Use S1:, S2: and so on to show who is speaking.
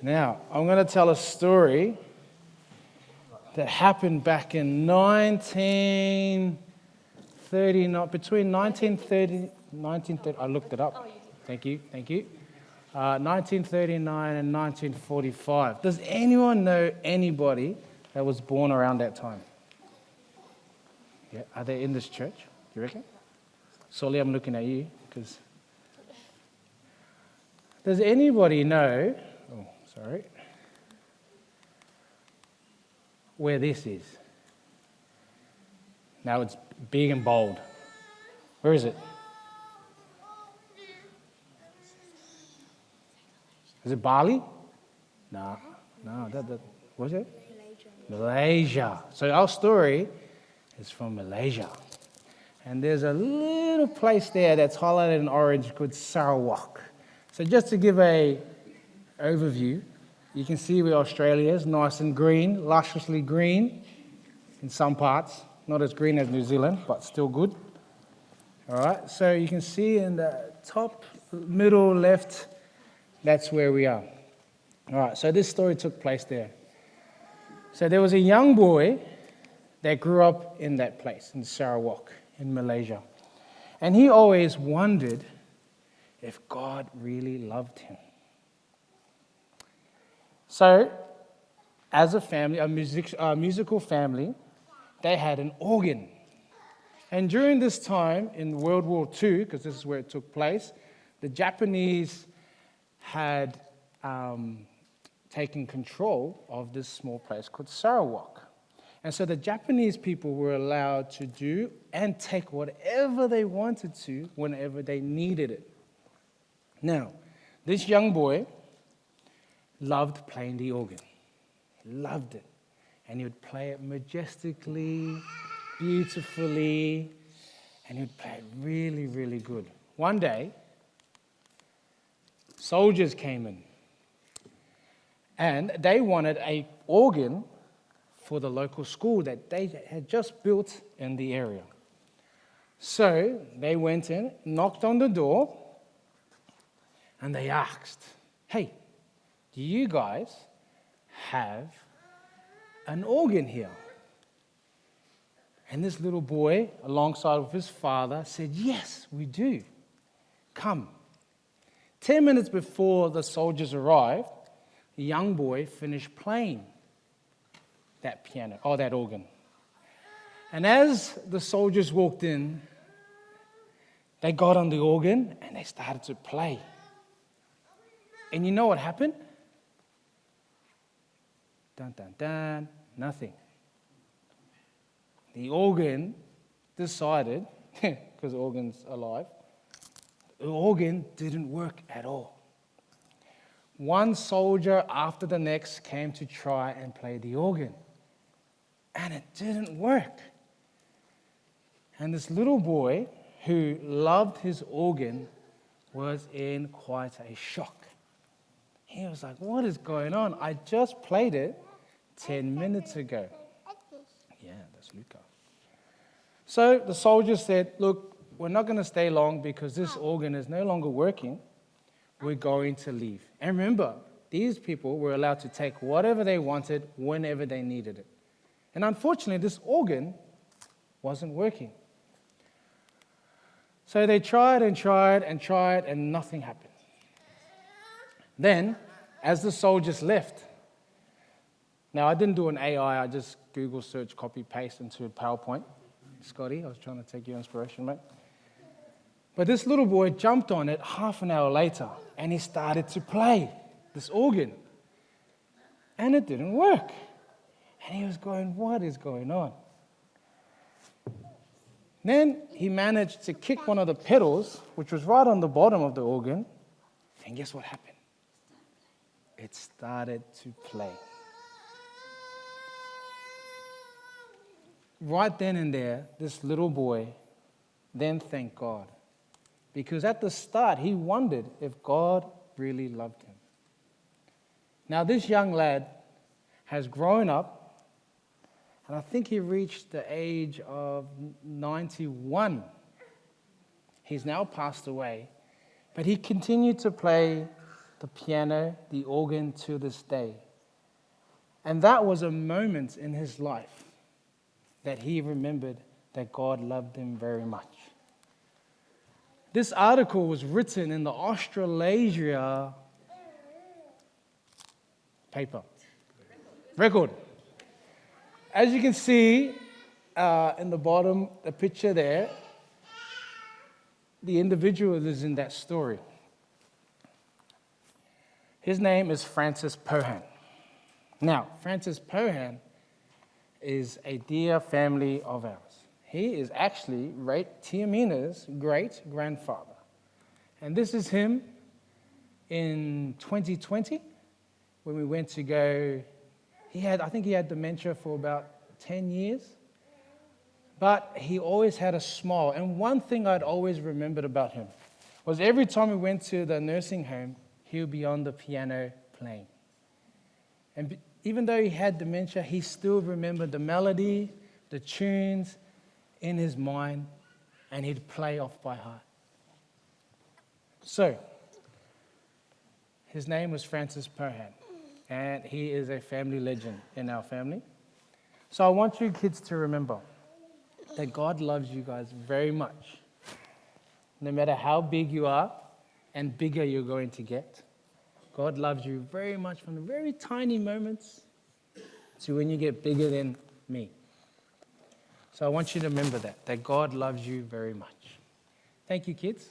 S1: Now, I'm going to tell a story that happened back in 1930, between 1930, I looked it up. Thank you. 1939 and 1945. Does anyone know anybody that was born around that time? Yeah, are they in this church? Do you reckon? Solly, I'm looking at you because. Does anybody know? Oh, sorry. Where this is? Now it's big and bold. Where is it? Is it Bali? No. That was it? Malaysia. So our story is from Malaysia. And there's a little place there that's highlighted in orange called Sarawak. So just to give an overview, you can see where Australia is, nice and green, lusciously green in some parts. Not as green as New Zealand, but still good. All right, so you can see in the top, middle, left, that's where we are. All right, so this story took place there. So there was a young boy that grew up in that place, in Sarawak, in Malaysia. And he always wondered if God really loved him. So, as a family, a musical family, they had an organ. And during this time in World War II, because this is where it took place, the Japanese had taken control of this small place called Sarawak. And so the Japanese people were allowed to do and take whatever they wanted to whenever they needed it. Now, this young boy loved playing the organ. He loved it. And he would play it majestically, beautifully, and he would play it really, really good. One day, soldiers came in, and they wanted an organ for the local school that they had just built in the area. So they went in, knocked on the door, and they asked, "Hey, do you guys have an organ here?" And this little boy, alongside with his father, said, "Yes, we do. Come." 10 minutes before the soldiers arrived, the young boy finished playing that piano, or that organ. And as the soldiers walked in, they got on the organ and they started to play. And you know what happened? Dun, dun, dun, nothing. The organ decided, because the organ's alive, the organ didn't work at all. One soldier after the next came to try and play the organ, and it didn't work. And this little boy, who loved his organ, was in quite a shock. He was like, "What is going on? I just played it 10 minutes ago." Yeah, that's Luca. So the soldier said, "Look, we're not going to stay long because this organ is no longer working. We're going to leave." And remember, these people were allowed to take whatever they wanted whenever they needed it. And unfortunately, this organ wasn't working. So they tried and tried and tried, and nothing happened. Then, as the soldiers left, now I didn't do an AI, I just Google search, copy, paste into PowerPoint. Scotty, I was trying to take your inspiration, mate. But this little boy jumped on it half an hour later, and he started to play this organ. And it didn't work. And he was going, "What is going on?" Then he managed to kick one of the pedals, which was right on the bottom of the organ, and guess what happened? It started to play. Right then and there, this little boy then thanked God. Because at the start, he wondered if God really loved him. Now, this young lad has grown up, and I think he reached the age of 91. He's now passed away, but he continued to play the piano, the organ to this day. And that was a moment in his life that he remembered that God loved him very much. This article was written in the Australasia record. As you can see in the bottom, the picture there, the individual is in that story. His name is Francis Pohan. Now, Francis Pohan is a dear family of ours. He is actually Tiamina's great-grandfather. And this is him in 2020 when we went to go. I think he had dementia for about 10 years. But he always had a smile. And one thing I'd always remembered about him was every time we went to the nursing home, he would be on the piano playing. And even though he had dementia, he still remembered the melody, the tunes in his mind, and he'd play off by heart. So, his name was Francis Pohan, and he is a family legend in our family. So I want you kids to remember that God loves you guys very much. No matter how big you are and bigger you're going to get, God loves you very much from the very tiny moments to when you get bigger than me. So I want you to remember that God loves you very much. Thank you, kids.